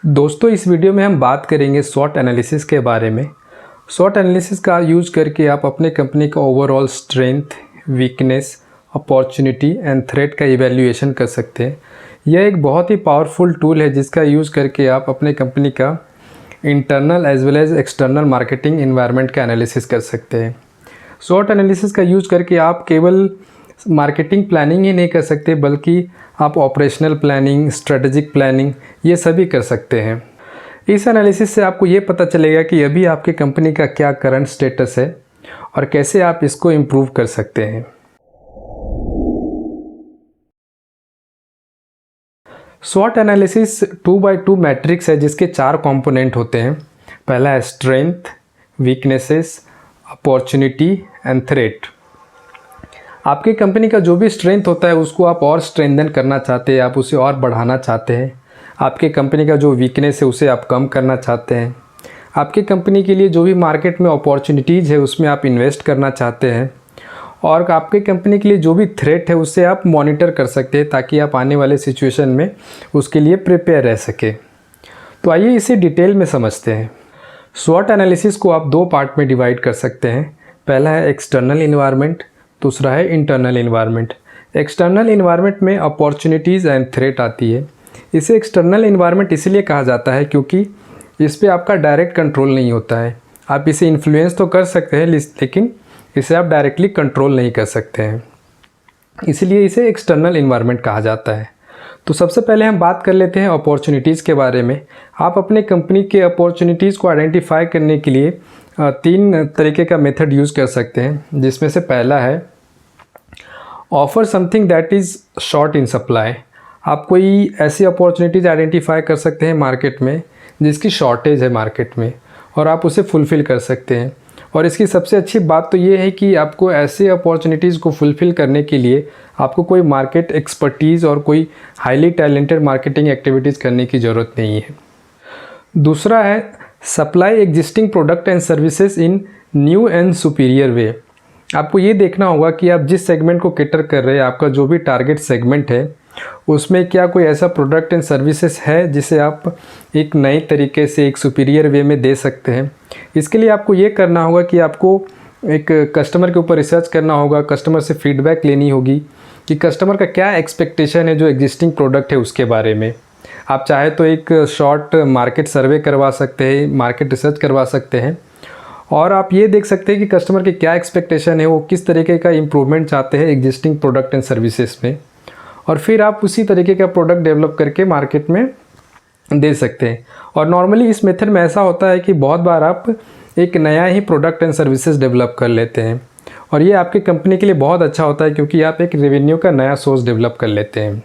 दोस्तों इस वीडियो में हम बात करेंगे स्वॉट एनालिसिस के बारे में। स्वॉट एनालिसिस का यूज़ करके आप अपने कंपनी का overall strength, weakness, opportunity and threat का इवैल्यूएशन कर सकते हैं। यह एक बहुत ही पावरफुल टूल है जिसका यूज़ करके आप अपने कंपनी का internal as well as external marketing environment का एनालिसिस कर सकते हैं। स्वॉट एनालिसिस का यूज़ करके आप केवल मार्केटिंग प्लानिंग ही नहीं कर सकते बल्कि आप ऑपरेशनल प्लानिंग, स्ट्रेटेजिक प्लानिंग ये सभी कर सकते हैं। इस एनालिसिस से आपको ये पता चलेगा कि अभी आपकी कंपनी का क्या करंट स्टेटस है और कैसे आप इसको इम्प्रूव कर सकते हैं। स्वॉट एनालिसिस 2x2 मैट्रिक्स है जिसके 4 कंपोनेंट होते हैं। पहला है strength, weaknesses, opportunity and threat. आपकी कंपनी का जो भी स्ट्रेंथ होता है उसको आप और स्ट्रेंथन करना चाहते हैं, आप उसे और बढ़ाना चाहते हैं। आपके कंपनी का जो वीकनेस है उसे आप कम करना चाहते हैं। आपकी कंपनी के लिए जो भी मार्केट में अपॉर्चुनिटीज़ है उसमें आप इन्वेस्ट करना चाहते हैं। और आपके कंपनी के लिए जो भी थ्रेट है उसे आप मॉनिटर कर सकते हैं ताकि आप आने वाले सिचुएशन में उसके लिए प्रिपेयर रह सके। तो आइए इसे डिटेल में समझते हैं। स्वॉट एनालिसिस को आप 2 पार्ट में डिवाइड कर सकते हैं। पहला है एक्सटर्नल इन्वायरमेंट, दूसरा है इंटरनल इन्वायरमेंट। एक्सटर्नल इन्वायरमेंट में अपॉर्चुनिटीज़ एंड थ्रेट आती है। इसे एक्सटर्नल इन्वायरमेंट इसलिए कहा जाता है क्योंकि इस पे आपका डायरेक्ट कंट्रोल नहीं होता है। आप इसे इन्फ्लुएंस तो कर सकते हैं लेकिन इसे आप डायरेक्टली कंट्रोल नहीं कर सकते हैं, इसलिए इसे एक्सटर्नल इन्वायरमेंट कहा जाता है। तो सबसे पहले हम बात कर लेते हैं अपॉर्चुनिटीज़ के बारे में। आप अपने कंपनी के अपॉर्चुनिटीज़ को आइडेंटिफाई करने के लिए 3 तरीके का मेथड यूज़ कर सकते हैं, जिसमें से पहला है offer something that is short in supply. आप कोई ऐसी अपॉर्चुनिटीज़ आइडेंटिफाई कर सकते हैं मार्केट में जिसकी शॉर्टेज है मार्केट में और आप उसे फुलफ़िल कर सकते हैं। और इसकी सबसे अच्छी बात तो ये है कि आपको ऐसे अपॉर्चुनिटीज़ को फुलफ़िल करने के लिए आपको कोई मार्केट एक्सपर्टीज़ और कोई हाईली टैलेंटेड मार्केटिंग एक्टिविटीज़ करने की ज़रूरत नहीं है। दूसरा है supply existing product and services in new and superior way. आपको ये देखना होगा कि आप जिस सेगमेंट को कैटर कर रहे हैं, आपका जो भी टारगेट सेगमेंट है उसमें क्या कोई ऐसा प्रोडक्ट एंड सर्विसेज है जिसे आप एक नए तरीके से, एक सुपीरियर वे में दे सकते हैं। इसके लिए आपको ये करना होगा कि आपको एक कस्टमर के ऊपर रिसर्च करना होगा, कस्टमर से फीडबैक लेनी होगी कि कस्टमर का क्या एक्सपेक्टेशन है जो एग्जिस्टिंग प्रोडक्ट है उसके बारे में। आप चाहे तो एक शॉर्ट मार्केट सर्वे करवा सकते हैं, मार्केट रिसर्च करवा सकते हैं और आप ये देख सकते हैं कि कस्टमर की क्या एक्सपेक्टेशन है, वो किस तरीके का इम्प्रूवमेंट चाहते हैं एग्जिस्टिंग प्रोडक्ट एंड सर्विसेज में, और फिर आप उसी तरीके का प्रोडक्ट डेवलप करके मार्केट में दे सकते हैं। और नॉर्मली इस मेथड में ऐसा होता है कि बहुत बार आप एक नया ही प्रोडक्ट एंड सर्विसेज डेवलप कर लेते हैं और ये आपकी कंपनी के लिए बहुत अच्छा होता है क्योंकि आप एक रेवेन्यू का नया सोर्स डेवलप कर लेते हैं।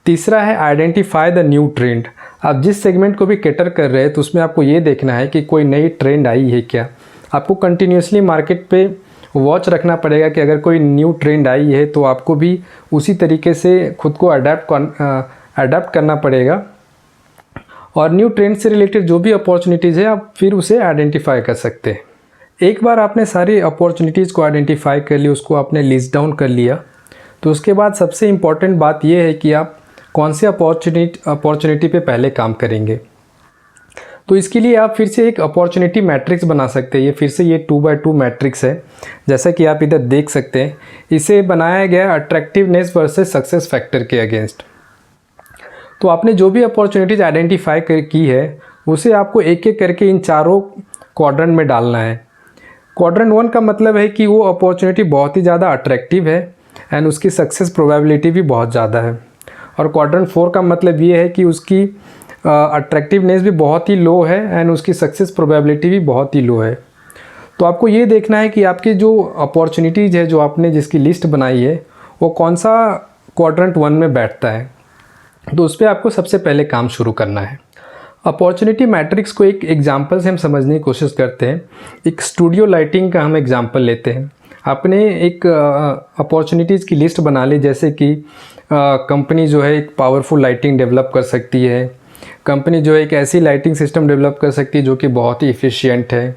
तीसरा है आइडेंटिफाई द न्यू ट्रेंड। आप जिस सेगमेंट को भी कैटर कर रहे हैं तो उसमें आपको ये देखना है कि कोई नई ट्रेंड आई है क्या। आपको कंटिन्यूसली मार्केट पे वॉच रखना पड़ेगा कि अगर कोई न्यू ट्रेंड आई है तो आपको भी उसी तरीके से खुद को अडेप्ट करना पड़ेगा और न्यू ट्रेंड से रिलेटेड जो भी अपॉर्चुनिटीज़ है आप फिर उसे आइडेंटिफाई कर सकते हैं। एक बार आपने सारी अपॉर्चुनिटीज़ को आइडेंटिफाई कर ली, उसको आपने लिस्ट डाउन कर लिया, तो उसके बाद सबसे इम्पॉर्टेंट बात यह है कि आप कौन से अपॉर्चुनिटी पे पहले काम करेंगे। तो इसके लिए आप फिर से एक अपॉर्चुनिटी मैट्रिक्स बना सकते हैं। ये फिर से ये 2x2 मैट्रिक्स है, जैसा कि आप इधर देख सकते हैं। इसे बनाया गया अट्रैक्टिवनेस वर्सेस सक्सेस फैक्टर के अगेंस्ट। तो आपने जो भी अपॉर्चुनिटीज़ आइडेंटिफाई की है उसे आपको एक एक करके इन चारों क्वाड्रेंट में डालना है। क्वाड्रेंट 1 का मतलब है कि वो अपॉर्चुनिटी बहुत ही ज़्यादा अट्रैक्टिव है एंड उसकी सक्सेस प्रोबेबिलिटी भी बहुत ज़्यादा है। और क्वाड्रेंट 4 का मतलब ये है कि उसकी अट्रैक्टिवनेस भी बहुत ही लो है एंड उसकी सक्सेस प्रोबेबिलिटी भी बहुत ही लो है। तो आपको ये देखना है कि आपकी जो अपॉर्चुनिटीज़ है, जो आपने जिसकी लिस्ट बनाई है, वो कौन सा क्वाड्रेंट 1 में बैठता है। तो उस पर आपको सबसे पहले काम शुरू करना है। अपॉर्चुनिटी मैट्रिक्स को एक एग्जांपल से हम समझने की कोशिश करते हैं। एक स्टूडियो लाइटिंग का हम एग्जांपल लेते हैं। आपने एक अपॉर्चुनिटीज़ की लिस्ट बना ली, जैसे कि कंपनी जो है एक पावरफुल लाइटिंग डेवलप कर सकती है, कंपनी जो है एक ऐसी लाइटिंग सिस्टम डेवलप कर सकती है जो कि बहुत ही इफ़िशियंट है,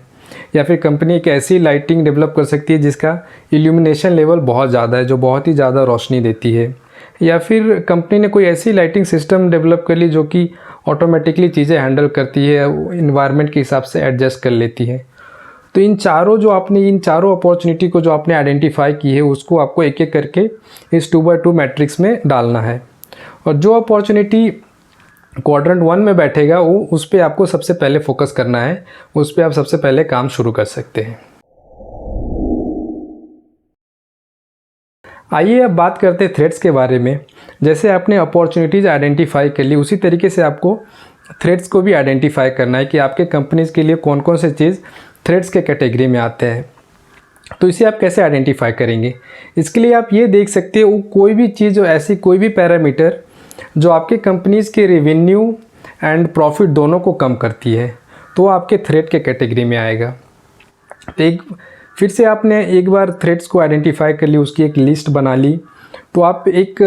या फिर कंपनी एक ऐसी लाइटिंग डेवलप कर सकती है जिसका इल्यूमिनेशन लेवल बहुत ज़्यादा है, जो बहुत ही ज़्यादा रोशनी देती है, या फिर कंपनी ने कोई ऐसी लाइटिंग सिस्टम डेवलप कर ली जो कि ऑटोमेटिकली चीज़ें हैंडल करती है, इन्वायरमेंट के हिसाब से एडजस्ट कर लेती है। तो इन चारों अपॉर्चुनिटी को जो आपने आइडेंटिफाई की है उसको आपको एक एक करके इस 2x2 मैट्रिक्स में डालना है, और जो अपॉर्चुनिटी क्वाड्रेंट 1 में बैठेगा वो उस पर आपको सबसे पहले फोकस करना है, उस पर आप सबसे पहले काम शुरू कर सकते हैं। आइए अब बात करते हैं थ्रेड्स के बारे में। जैसे आपने अपॉर्चुनिटीज़ आइडेंटिफाई कर ली, उसी तरीके से आपको थ्रेड्स को भी आइडेंटिफाई करना है कि आपके कंपनीज़ के लिए कौन कौन से चीज़ थ्रेड्स के कैटेगरी में आते हैं। तो इसे आप कैसे आइडेंटिफाई करेंगे? इसके लिए आप ये देख सकते हो कोई भी चीज़, ऐसी कोई भी पैरामीटर जो आपके कंपनीज़ के रेवेन्यू एंड प्रॉफिट दोनों को कम करती है, तो आपके थ्रेड के कैटेगरी में आएगा। तो फिर से आपने एक बार थ्रेड्स को आइडेंटिफाई कर ली, उसकी एक लिस्ट बना ली, तो आप एक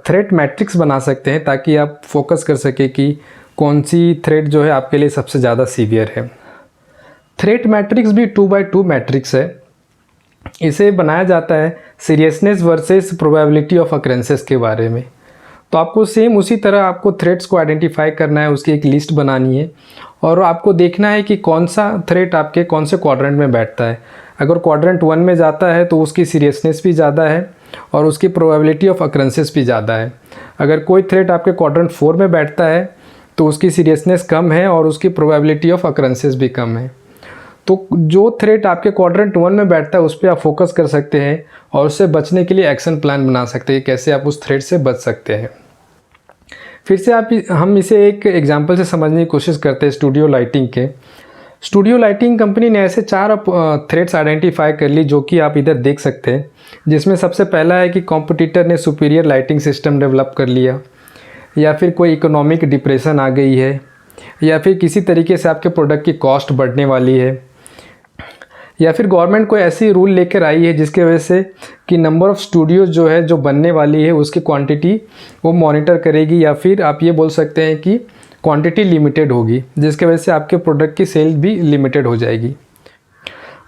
थ्रेड मैट्रिक्स बना सकते हैं ताकि आप फोकस कर सके कि कौन सी थ्रेड जो है आपके लिए सबसे ज़्यादा सीवियर है। थ्रेड मैट्रिक्स भी 2x2 मैट्रिक्स है। इसे बनाया जाता है seriousness versus probability of occurrences के बारे में। तो आपको सेम उसी तरह आपको थ्रेड्स को आइडेंटिफाई करना है, उसकी एक लिस्ट बनानी है, और आपको देखना है कि कौन सा थ्रेड आपके कौन से क्वाड्रेंट में बैठता है। अगर क्वाड्रेंट 1 में जाता है तो उसकी सीरियसनेस भी ज़्यादा है और उसकी प्रोबेबिलिटी ऑफ अकरेंसेस भी ज़्यादा है। अगर कोई थ्रेड आपके क्वाड्रेंट 4 में बैठता है तो उसकी सीरियसनेस कम है और उसकी प्रोबेबिलिटी ऑफ अकरेंसेस भी कम है। तो जो थ्रेड आपके क्वाड्रेंट 1 में बैठता है उस पर आप फोकस कर सकते हैं और उससे बचने के लिए एक्शन प्लान बना सकते हैं, कैसे आप उस थ्रेड से बच सकते हैं। फिर से हम इसे एक एग्जांपल से समझने की कोशिश करते हैं स्टूडियो लाइटिंग के। स्टूडियो लाइटिंग कंपनी ने ऐसे 4 थ्रेड्स आइडेंटिफाई कर ली जो कि आप इधर देख सकते हैं, जिसमें सबसे पहला है कि कॉम्पिटिटर ने सुपीरियर लाइटिंग सिस्टम डेवलप कर लिया, या फिर कोई इकोनॉमिक डिप्रेशन आ गई है, या फिर किसी तरीके से आपके प्रोडक्ट की कॉस्ट बढ़ने वाली है, या फिर गवर्नमेंट कोई ऐसी रूल लेकर आई है जिसके वजह से कि नंबर ऑफ़ स्टूडियोज़ जो है जो बनने वाली है उसकी क्वांटिटी वो मॉनिटर करेगी, या फिर आप ये बोल सकते हैं कि क्वांटिटी लिमिटेड होगी, जिसके वजह से आपके प्रोडक्ट की सेल भी लिमिटेड हो जाएगी।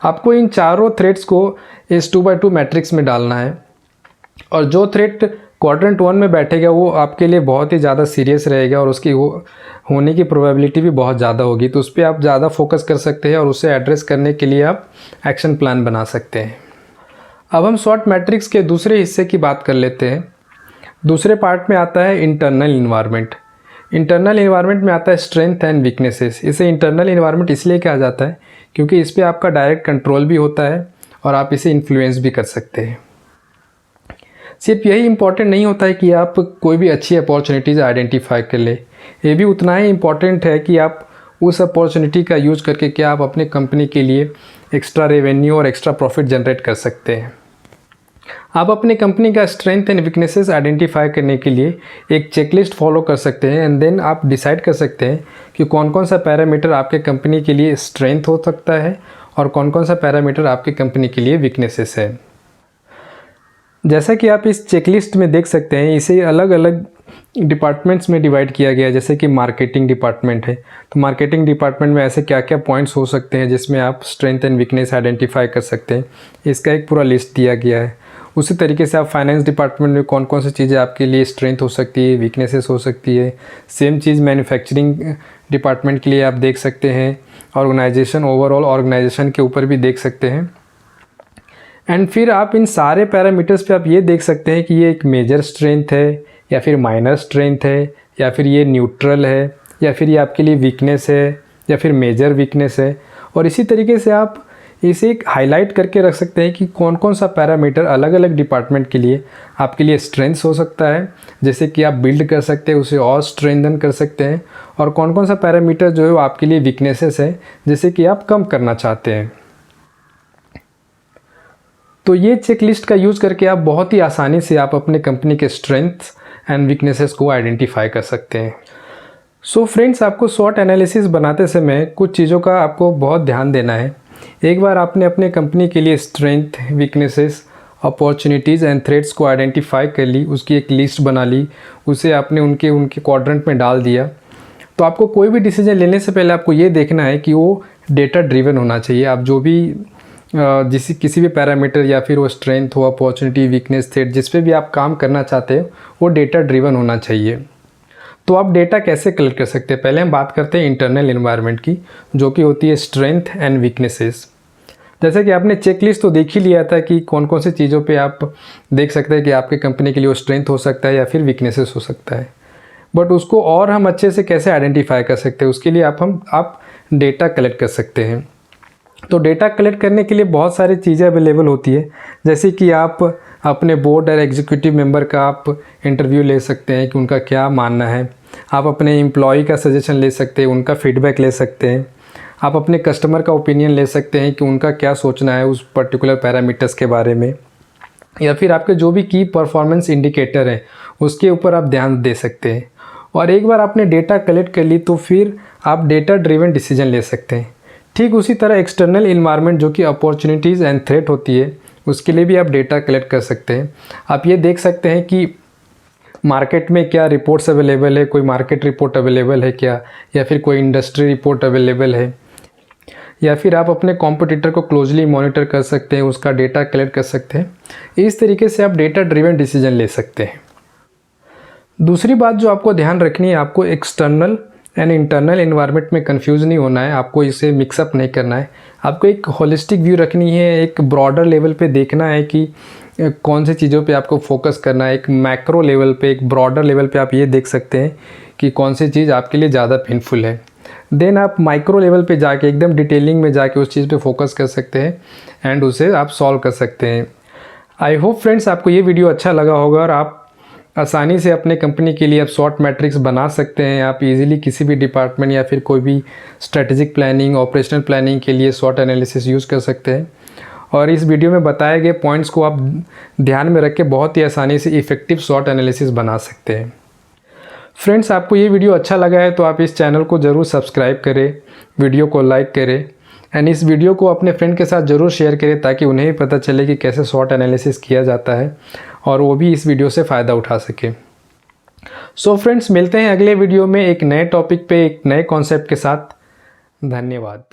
आपको इन चारों थ्रेड्स को इस 2x2 मैट्रिक्स में डालना है, और जो थ्रेड क्वाड्रेंट 1 में बैठेगा वो आपके लिए बहुत ही ज़्यादा सीरियस रहेगा और उसकी होने की प्रोबेबिलिटी भी बहुत ज़्यादा होगी। तो उस पर आप ज़्यादा फोकस कर सकते हैं और उसे एड्रेस करने के लिए आप एक्शन प्लान बना सकते हैं। अब हम SWOT मैट्रिक्स के दूसरे हिस्से की बात कर लेते हैं। दूसरे पार्ट में आता है इंटरनल इन्वायरमेंट। इंटरनल इन्वायरमेंट में आता है स्ट्रेंथ एंड वीकनेसेस। इसे इंटरनल इन्वायरमेंट इसलिए कहा जाता है क्योंकि इस पर आपका डायरेक्ट कंट्रोल भी होता है और आप इसे इन्फ्लुएंस भी कर सकते हैं। सिर्फ यही इम्पॉर्टेंट नहीं होता है कि आप कोई भी अच्छी अपॉर्चुनिटीज़ आइडेंटिफाई कर ले, ये भी उतना ही इम्पॉर्टेंट है कि आप उस अपॉर्चुनिटी का यूज़ करके क्या आप अपने कंपनी के लिए एक्स्ट्रा रेवेन्यू और एक्स्ट्रा प्रॉफिट जनरेट कर सकते हैं। आप अपने कंपनी का स्ट्रेंथ एंड वीकनेसेस आइडेंटिफाई करने के लिए एक चेकलिस्ट फॉलो कर सकते हैं, एंड देन आप डिसाइड कर सकते हैं कि कौन कौन सा पैरामीटर आपके कंपनी के लिए स्ट्रेंथ हो सकता है और कौन कौन सा पैरामीटर आपके कंपनी के लिए वीकनेसेस है। जैसा कि आप इस चेकलिस्ट में देख सकते हैं, इसे अलग अलग डिपार्टमेंट्स में डिवाइड किया गया है। जैसे कि मार्केटिंग डिपार्टमेंट है, तो मार्केटिंग डिपार्टमेंट में ऐसे क्या क्या पॉइंट्स हो सकते हैं जिसमें आप स्ट्रेंथ एंड वीकनेस आइडेंटिफाई कर सकते हैं, इसका एक पूरा लिस्ट दिया गया है। उसी तरीके से आप फाइनेंस डिपार्टमेंट में कौन कौन सी चीज़ें आपके लिए स्ट्रेंथ हो सकती है, वीकनेसेस हो सकती है। सेम चीज़ मैन्युफैक्चरिंग डिपार्टमेंट के लिए आप देख सकते हैं। ऑर्गेनाइजेशन, ओवरऑल ऑर्गेनाइजेशन के ऊपर भी देख सकते हैं। एंड फिर आप इन सारे पैरामीटर्स पे आप ये देख सकते हैं कि ये एक मेजर स्ट्रेंथ है या फिर माइनर स्ट्रेंथ है, या फिर ये न्यूट्रल है, या फिर ये आपके लिए वीकनेस है, या फिर मेजर वीकनेस है। और इसी तरीके से आप इसे एक हाईलाइट करके रख सकते हैं कि कौन कौन सा पैरामीटर अलग अलग डिपार्टमेंट के लिए आपके लिए स्ट्रेंथ हो सकता है, जैसे कि आप बिल्ड कर सकते हैं, उसे और स्ट्रेंथन कर सकते हैं, और कौन कौन सा पैरामीटर जो है वो आपके लिए वीकनेसेस है, जैसे कि आप कम करना चाहते हैं। तो ये चेकलिस्ट का यूज़ करके आप बहुत ही आसानी से आप अपने कंपनी के स्ट्रेंथ्स एंड वीकनेसेस को आइडेंटिफाई कर सकते हैं। सो फ्रेंड्स, आपको SWOT एनालिसिस बनाते समय कुछ चीज़ों का आपको बहुत ध्यान देना है। एक बार आपने अपने कंपनी के लिए strength, weaknesses, opportunities and threads को आइडेंटिफाई कर ली, उसकी एक लिस्ट बना ली, उसे आपने उनके क्वाड्रेंट में डाल दिया, तो आपको कोई भी डिसीजन लेने से पहले आपको ये देखना है कि वो डेटा ड्रिवन होना चाहिए। आप जो भी किसी भी पैरामीटर या फिर वो स्ट्रेंथ हो, अपॉर्चुनिटी, वीकनेस, थ्रेड, जिस पे भी आप काम करना चाहते हो वो डेटा ड्रिवन होना चाहिए। तो आप डेटा कैसे कलेक्ट कर सकते हैं? पहले हम बात करते हैं इंटरनल एनवायरनमेंट की, जो कि होती है स्ट्रेंथ एंड वीकनेसेस। जैसे कि आपने चेकलिस्ट तो देख ही लिया था कि कौन कौन सी चीज़ों पे आप देख सकते हैं कि आपके कंपनी के लिए वो स्ट्रेंथ हो सकता है या फिर वीकनेसेस हो सकता है। बट उसको और हम अच्छे से कैसे आइडेंटिफाई कर सकते हैं, उसके लिए आप डेटा कलेक्ट कर सकते हैं। तो डेटा कलेक्ट करने के लिए बहुत सारी चीज़ें अवेलेबल होती है, जैसे कि आप अपने बोर्ड और एग्जीक्यूटिव मेंबर का आप इंटरव्यू ले सकते हैं कि उनका क्या मानना है। आप अपने एम्प्लॉय का सजेशन ले सकते हैं, उनका फीडबैक ले सकते हैं। आप अपने कस्टमर का ओपिनियन ले सकते हैं कि उनका क्या सोचना है उस पर्टिकुलर पैरामीटर्स के बारे में, या फिर आपके जो भी की परफॉर्मेंस इंडिकेटर हैं उसके ऊपर आप ध्यान दे सकते हैं। और एक बार आपने डेटा कलेक्ट कर ली तो फिर आप डेटा ड्रिवन डिसीजन ले सकते हैं। ठीक उसी तरह एक्सटर्नल इन्वायरमेंट जो कि अपॉर्चुनिटीज़ एंड थ्रेट होती है, उसके लिए भी आप डेटा कलेक्ट कर सकते हैं। आप ये देख सकते हैं कि मार्केट में क्या रिपोर्ट्स अवेलेबल है, कोई मार्केट रिपोर्ट अवेलेबल है क्या, या फिर कोई इंडस्ट्री रिपोर्ट अवेलेबल है, या फिर आप अपने कॉम्पिटिटर को क्लोजली मॉनिटर कर सकते हैं, उसका डेटा कलेक्ट कर सकते हैं। इस तरीके से आप डेटा ड्रिवन डिसीजन ले सकते हैं। दूसरी बात जो आपको ध्यान रखनी है, आपको एक्सटर्नल एंड इंटरनल एनवायरनमेंट में कंफ्यूज नहीं होना है, आपको इसे मिक्सअप नहीं करना है। आपको एक होलिस्टिक व्यू रखनी है, एक ब्रॉडर लेवल पे देखना है कि कौन सी चीज़ों पे आपको फोकस करना है। एक मैक्रो लेवल पे, एक ब्रॉडर लेवल पे आप ये देख सकते हैं कि कौन सी चीज़ आपके लिए ज़्यादा पेनफुल है। देन आप माइक्रो लेवल पे जाके एकदम डिटेलिंग में जाके उस चीज़ पे फोकस कर सकते हैं एंड उसे आप सॉल्व कर सकते हैं। आई होप फ्रेंड्स आपको ये वीडियो अच्छा लगा होगा और आप आसानी से अपने कंपनी के लिए आप शॉर्ट मैट्रिक्स बना सकते हैं। आप इजीली किसी भी डिपार्टमेंट या फिर कोई भी स्ट्रेटेजिक प्लानिंग, ऑपरेशनल प्लानिंग के लिए शॉर्ट एनालिसिस यूज़ कर सकते हैं। और इस वीडियो में बताए गए पॉइंट्स को आप ध्यान में रख के बहुत ही आसानी से इफ़ेक्टिव शॉर्ट एनालिसिस बना सकते हैं। फ्रेंड्स आपको ये वीडियो अच्छा लगा है तो आप इस चैनल को ज़रूर सब्सक्राइब करें, वीडियो को लाइक करें एंड इस वीडियो को अपने फ्रेंड के साथ ज़रूर शेयर करें ताकि उन्हें भी पता चले कि कैसे शॉर्ट एनालिसिस किया जाता है और वो भी इस वीडियो से फ़ायदा उठा सके। सो फ्रेंड्स मिलते हैं अगले वीडियो में एक नए टॉपिक पे, एक नए कॉन्सेप्ट के साथ। धन्यवाद।